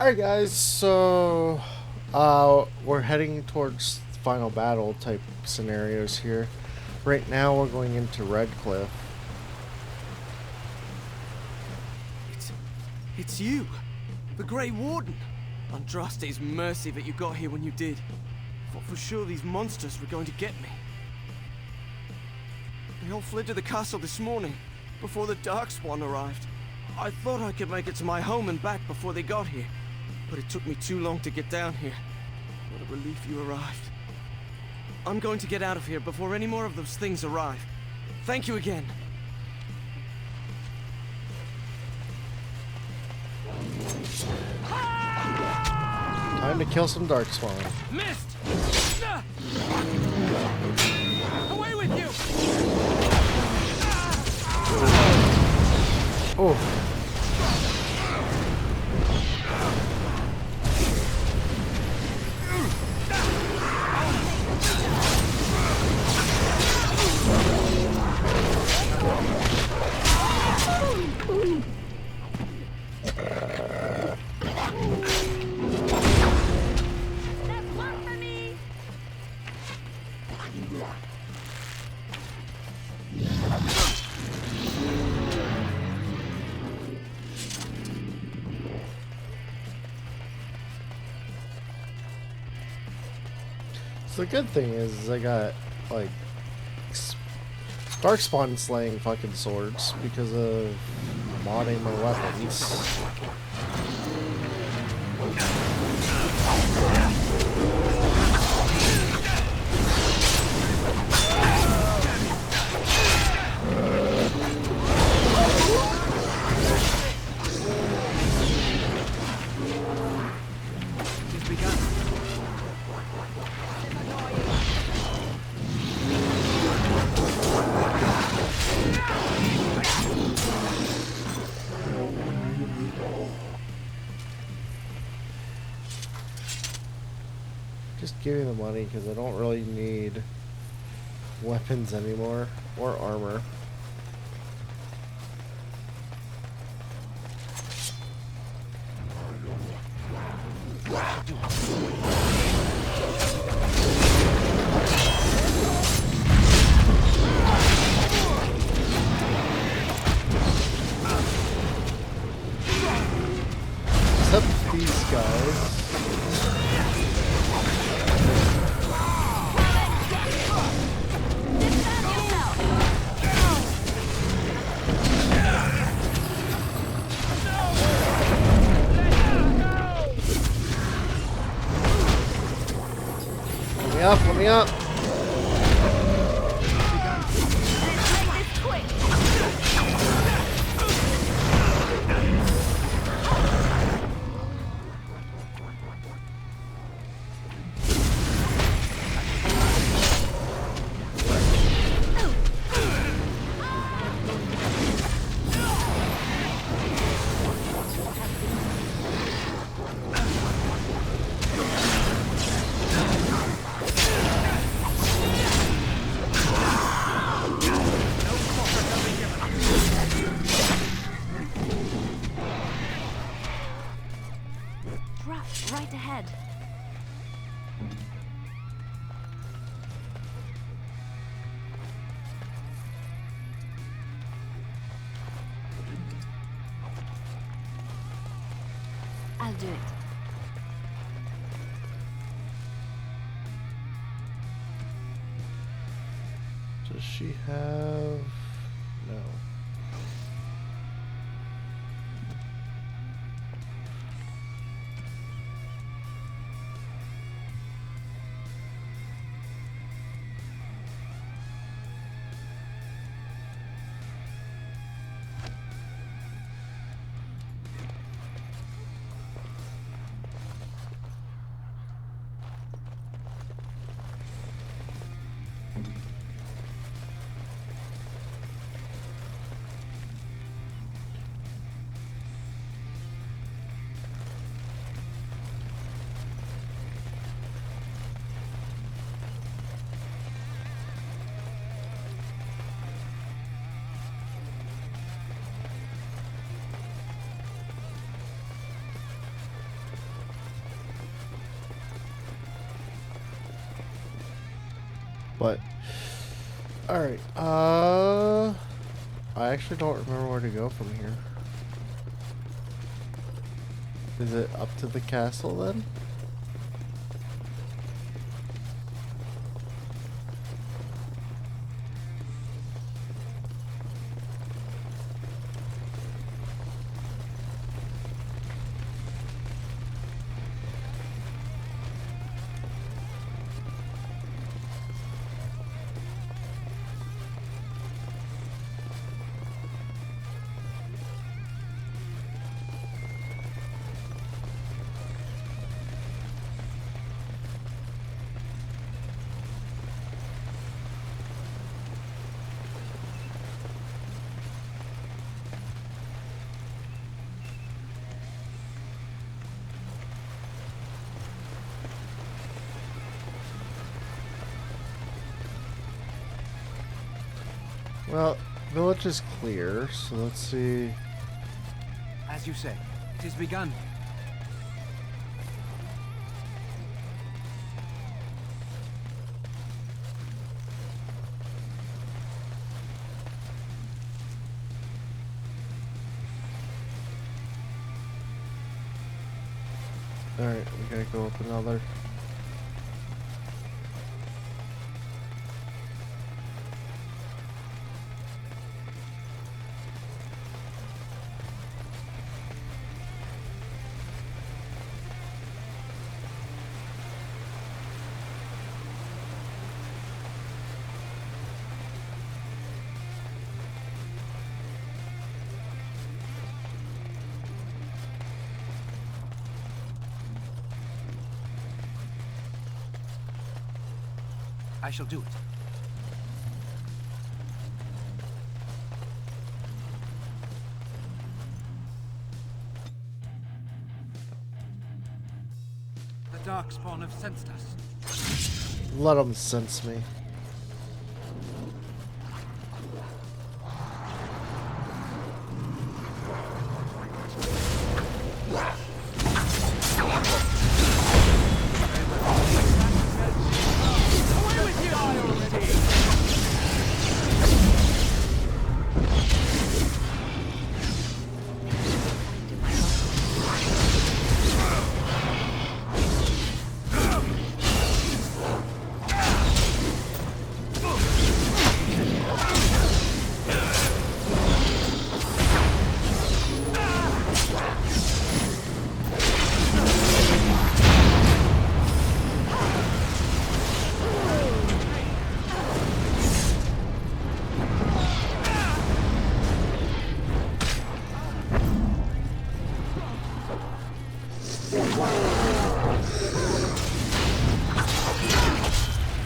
Alright guys, so we're heading towards final battle type scenarios here. Right now we're going into Redcliff. It's you, the Grey Warden. Andraste's mercy that you got here when you did. Thought for sure these monsters were going to get me. They all fled to the castle this morning, before the darkspawn arrived. I thought I could make it to my home and back before they got here, but it took me too long to get down here. What a relief you arrived. I'm going to get out of here before any more of those things arrive. Thank you again. Time to kill some darkspawn. Missed! Away with you! Oh. The good thing is I got like darkspawn slaying fucking swords because of modding my weapons. Just give me the money because I don't really need weapons anymore or armor. Except these guys. Let me up. Right ahead. I'll do it. Does she have... No. But alright, I actually don't remember where to go from here. Is it up to the castle then? Well, village is clear, so let's see. As you say, it has begun. Alright, we gotta go up another. I shall do it. The darkspawn have sensed us. Let them sense me.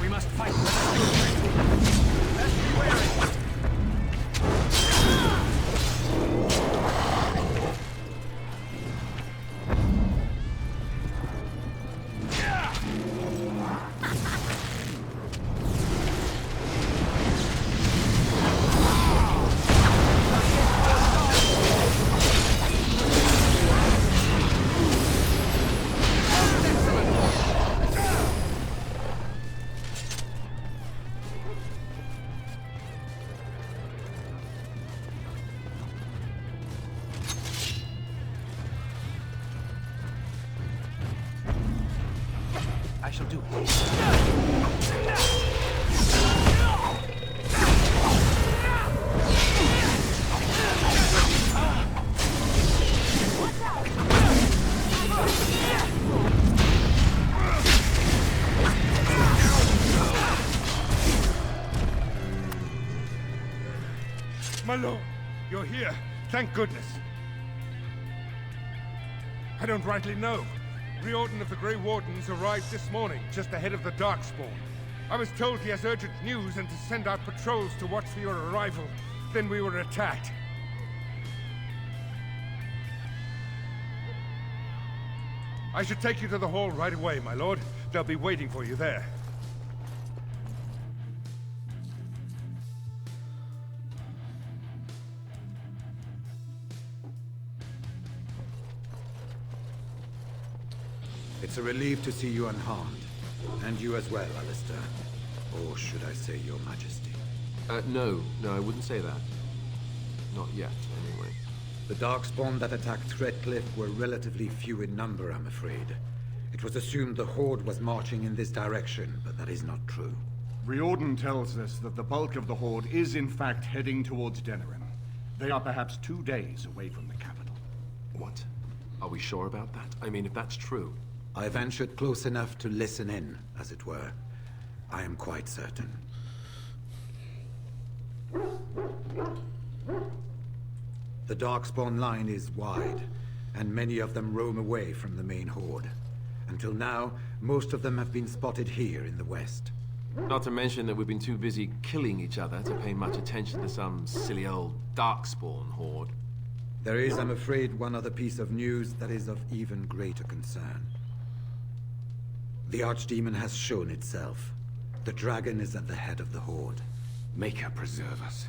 We must fight. Let's be wary. I shall do it. My lord, you're here. Thank goodness. I don't rightly know. Riordan of the Grey Wardens arrived this morning, just ahead of the darkspawn. I was told he has urgent news and to send out patrols to watch for your arrival. Then we were attacked. I should take you to the hall right away, my lord. They'll be waiting for you there. It's a relief to see you unharmed. And you as well, Alistair. Or should I say, Your Majesty? No, I wouldn't say that. Not yet, anyway. The darkspawn that attacked redcliff were relatively few in number, I'm afraid. It was assumed the Horde was marching in this direction, but that is not true. Riordan tells us that the bulk of the Horde is in fact heading towards Denerim. They are perhaps 2 days away from the capital. What? Are we sure about that? I mean, if that's true... I ventured close enough to listen in, as it were. I am quite certain. The darkspawn line is wide, and many of them roam away from the main Horde. Until now, most of them have been spotted here in the west. Not to mention that we've been too busy killing each other to pay much attention to some silly old darkspawn horde. There is, I'm afraid, one other piece of news that is of even greater concern. The Archdemon has shown itself. The dragon is at the head of the Horde. Make her preserve us.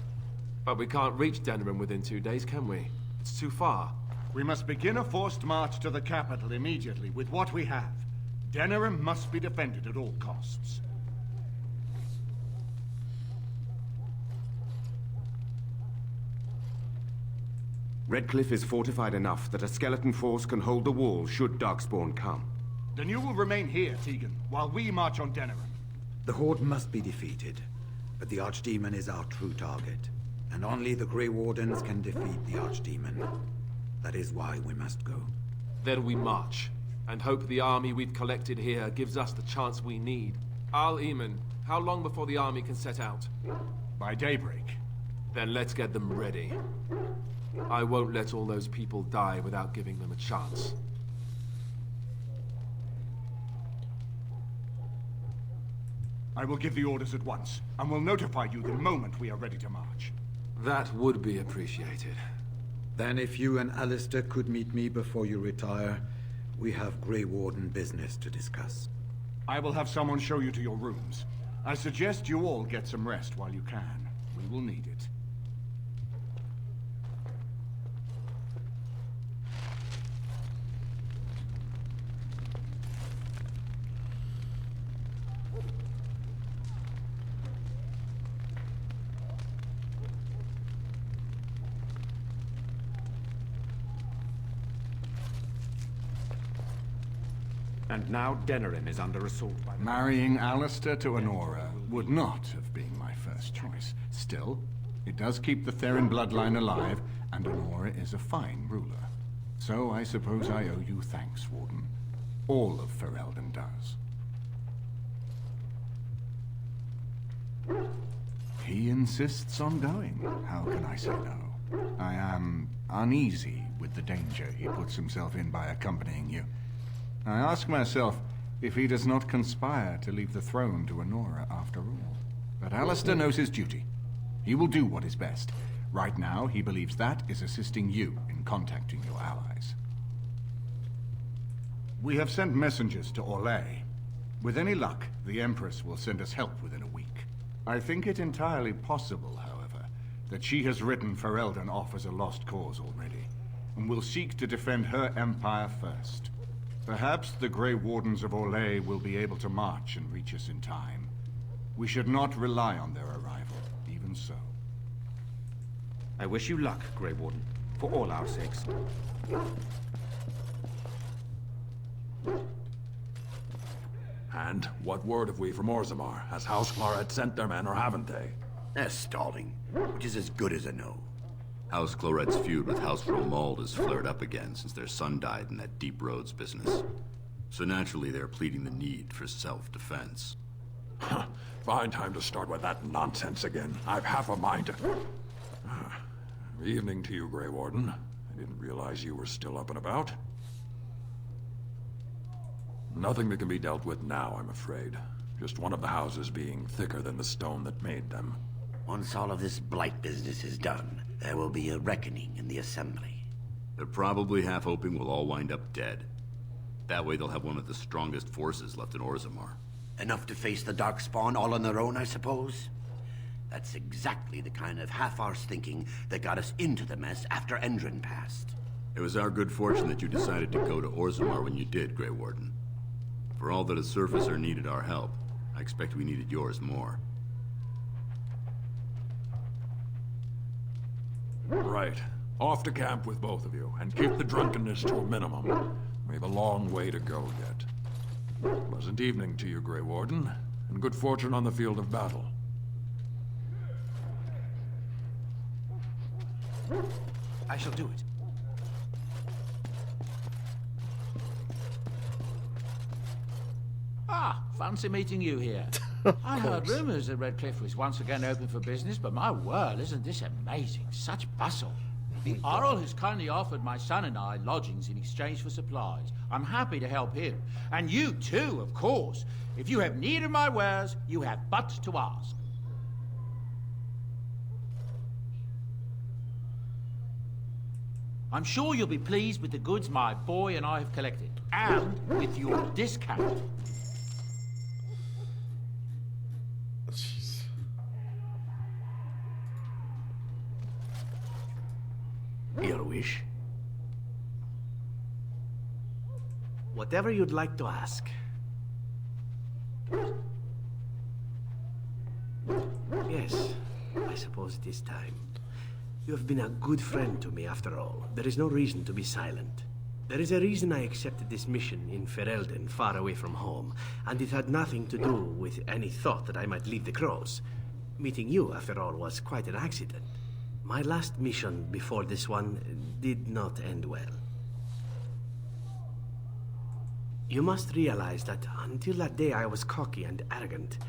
But we can't reach Denerim within 2 days, can we? It's too far. We must begin a forced march to the capital immediately with what we have. Denerim must be defended at all costs. Redcliff is fortified enough that a skeleton force can hold the wall should Darkspawn come. Then you will remain here, Tegan, while we march on Denerim. The Horde must be defeated, but the Archdemon is our true target. And only the Grey Wardens can defeat the Archdemon. That is why we must go. Then we march, and hope the army we've collected here gives us the chance we need. Al-Eamon, how long before the army can set out? By daybreak. Then let's get them ready. I won't let all those people die without giving them a chance. I will give the orders at once, and will notify you the moment we are ready to march. That would be appreciated. Then if you and Alistair could meet me before you retire, we have Grey Warden business to discuss. I will have someone show you to your rooms. I suggest you all get some rest while you can. We will need it. And now Denerim is under assault by the... Marrying Alistair to Honora would not have been my first choice. Still, it does keep the Theron bloodline alive, and Honora is a fine ruler. So I suppose I owe you thanks, Warden. All of Ferelden does. He insists on going. How can I say no? I am uneasy with the danger he puts himself in by accompanying you. I ask myself if he does not conspire to leave the throne to Honora after all. But Alistair knows his duty. He will do what is best. Right now, he believes that is assisting you in contacting your allies. We have sent messengers to Orlais. With any luck, the Empress will send us help within a week. I think it entirely possible, however, that she has written Ferelden off as a lost cause already, and will seek to defend her empire first. Perhaps the Grey Wardens of Orlais will be able to march and reach us in time. We should not rely on their arrival, even so. I wish you luck, Grey Warden, for all our sakes. And what word have we from Orzammar? Has House Clorad sent their men, or haven't they? They're stalling, which is as good as a no. House Clored's feud with House Romald has flared up again since their son died in that Deep Roads business. So naturally they're pleading the need for self-defense. Fine time to start with that nonsense again. I've half a mind to... Evening to you, Grey Warden. I didn't realize you were still up and about. Nothing that can be dealt with now, I'm afraid. Just one of the houses being thicker than the stone that made them. Once all of this blight business is done, there will be a reckoning in the Assembly. They're probably half hoping we'll all wind up dead. That way they'll have one of the strongest forces left in Orzammar. Enough to face the Darkspawn all on their own, I suppose? That's exactly the kind of half-arse thinking that got us into the mess after Endrin passed. It was our good fortune that you decided to go to Orzammar when you did, Grey Warden. For all that a surfacer needed our help, I expect we needed yours more. Right. Off to camp with both of you, and keep the drunkenness to a minimum. We have a long way to go yet. Pleasant evening to you, Grey Warden, and good fortune on the field of battle. I shall do it. Ah, fancy meeting you here. I heard rumors that Redcliff was once again open for business, but my word, isn't this amazing? Such bustle. The Earl has kindly offered my son and I lodgings in exchange for supplies. I'm happy to help him. And you too, of course. If you have need of my wares, you have but to ask. I'm sure you'll be pleased with the goods my boy and I have collected, and with your discount. Jeez. Your wish? Whatever you'd like to ask. Yes, I suppose it is time. You have been a good friend to me after all. There is no reason to be silent. There is a reason I accepted this mission in Ferelden, far away from home, and it had nothing to do with any thought that I might leave the Crows. Meeting you, after all, was quite an accident. My last mission before this one did not end well. You must realize that until that day I was cocky and arrogant.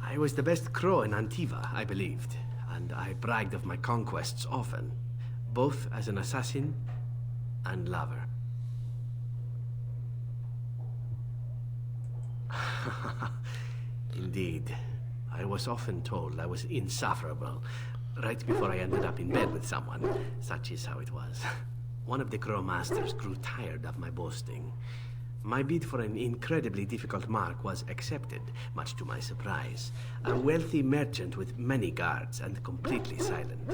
I was the best crow in Antiva, I believed, and I bragged of my conquests often, both as an assassin and lover. Indeed, I was often told I was insufferable, right before I ended up in bed with someone. Such is how it was. One of the crow masters grew tired of my boasting. My bid for an incredibly difficult mark was accepted, much to my surprise. A wealthy merchant with many guards and completely silent.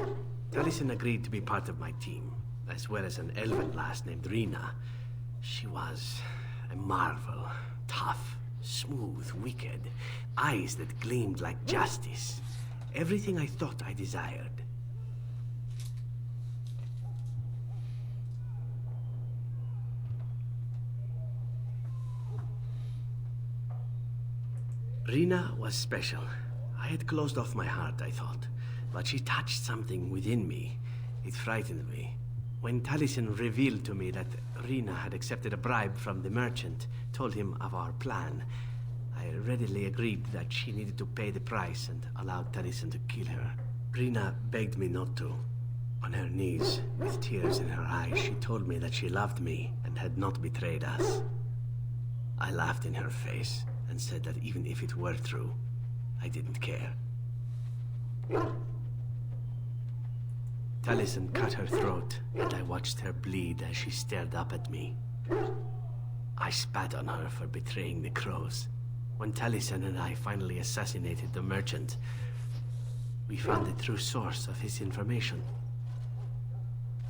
Taliesin agreed to be part of my team, as well as an elven lass named Rina. She was a marvel. Tough, smooth, wicked. Eyes that gleamed like justice. Everything I thought I desired. Rina was special. I had closed off my heart, I thought. But she touched something within me. It frightened me. When Taliesin revealed to me that Rina had accepted a bribe from the merchant, told him of our plan, I readily agreed that she needed to pay the price and allowed Taliesin to kill her. Rina begged me not to. On her knees, with tears in her eyes, she told me that she loved me and had not betrayed us. I laughed in her face and said that even if it were true, I didn't care. Taliesin cut her throat, and I watched her bleed as she stared up at me. I spat on her for betraying the crows. When Taliesin and I finally assassinated the merchant, we found the true source of his information.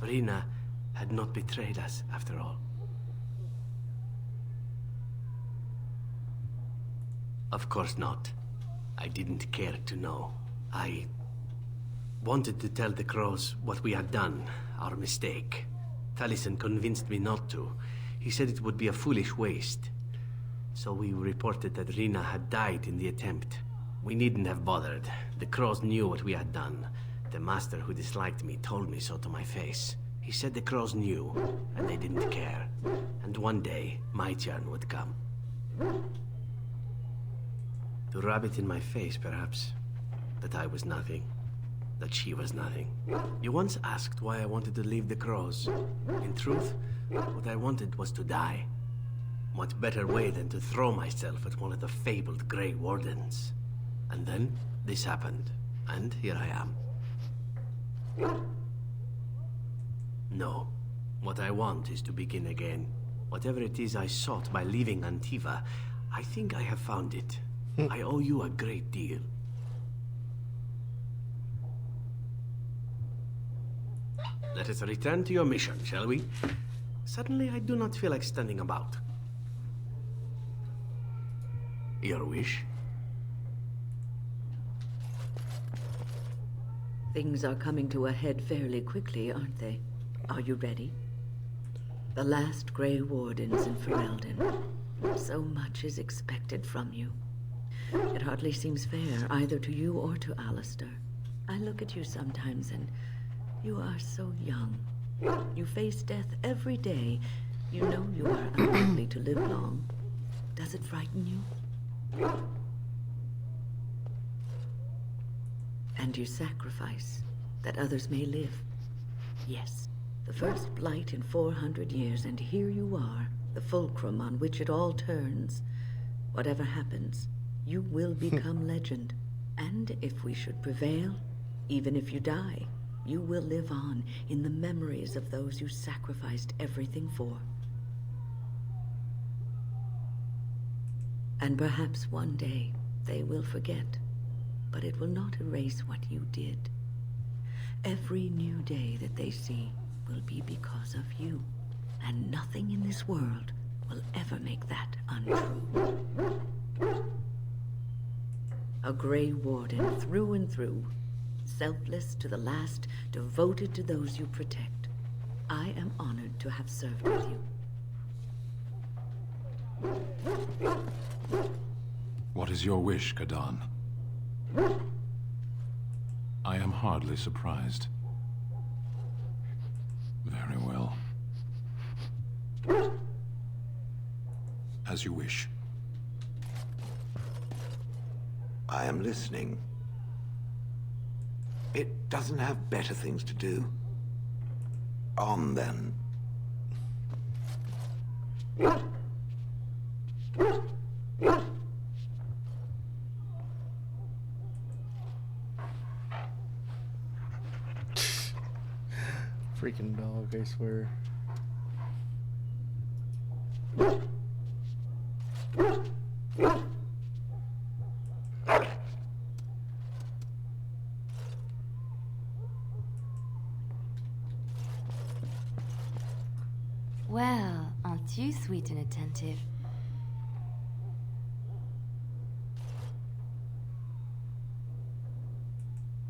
Rina had not betrayed us, after all. Of course not. I didn't care to know. I wanted to tell the crows what we had done, our mistake. Taliesin convinced me not to. He said it would be a foolish waste. So we reported that Rina had died in the attempt. We needn't have bothered. The crows knew what we had done. The master who disliked me told me so to my face. He said the crows knew, and they didn't care. And one day, my turn would come. To rub it in my face, perhaps, that I was nothing. That she was nothing. You once asked why I wanted to leave the crows. In truth, what I wanted was to die. What better way than to throw myself at one of the fabled Grey Wardens? And then, this happened, and here I am. No, what I want is to begin again. Whatever it is I sought by leaving Antiva, I think I have found it. I owe you a great deal. Let us return to your mission, shall we? Suddenly, I do not feel like standing about. Your wish? Things are coming to a head fairly quickly, aren't they? Are you ready? The last Grey Wardens in Ferelden. So much is expected from you. It hardly seems fair, either to you or to Alistair. I look at you sometimes and you are so young. You face death every day. You know you are unlikely to live long. Does it frighten you? And you sacrifice that others may live. Yes, the first blight in 400 years, and here you are, the fulcrum on which it all turns. Whatever happens, you will become legend. And if we should prevail, even if you die, you will live on in the memories of those you sacrificed everything for. And perhaps one day they will forget, but it will not erase what you did. Every new day that they see will be because of you, and nothing in this world will ever make that untrue. A Grey Warden through and through, selfless to the last, devoted to those you protect. I am honored to have served with you. What is your wish, Kadan? I am hardly surprised. Very well. As you wish. I am listening. It doesn't have better things to do. On, then. Freaking dog, I swear. Well, aren't you sweet and attentive?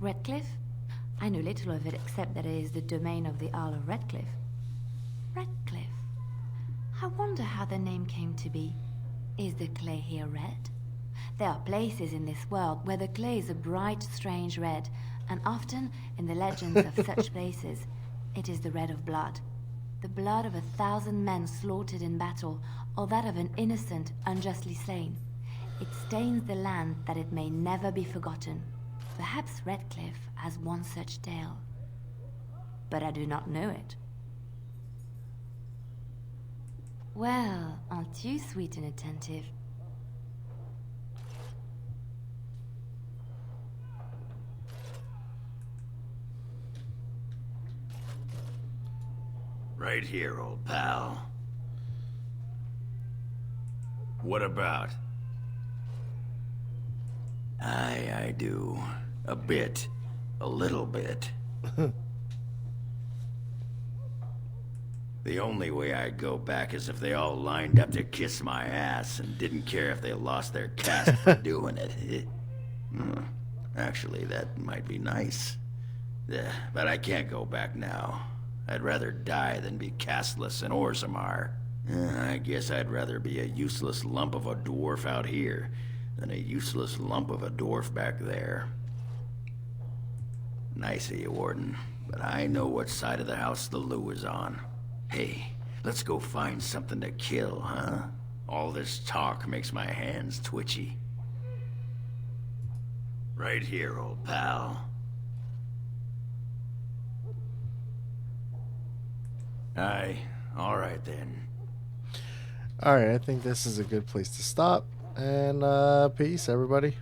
Redcliff? I know little of it except that it is the domain of the Earl of Redcliff. Redcliff? I wonder how the name came to be. Is the clay here red? There are places in this world where the clay is a bright, strange red, and often, in the legends of such places, it is the red of blood. The blood of 1,000 men slaughtered in battle, or that of an innocent, unjustly slain. It stains the land that it may never be forgotten. Perhaps Redcliff has one such tale. But I do not know it. Well, aren't you sweet and attentive? Right here, old pal. What about? I do. A bit. A little bit. The only way I'd go back is if they all lined up to kiss my ass and didn't care if they lost their caste for doing it. Actually, that might be nice. But I can't go back now. I'd rather die than be casteless in Orzammar. I guess I'd rather be a useless lump of a dwarf out here than a useless lump of a dwarf back there. Nice of you, Warden, but I know what side of the house the Lou is on. Hey, let's go find something to kill, huh? All this talk makes my hands twitchy. Right here, old pal. Aye, all right then. Alright, I think this is a good place to stop. And peace, everybody.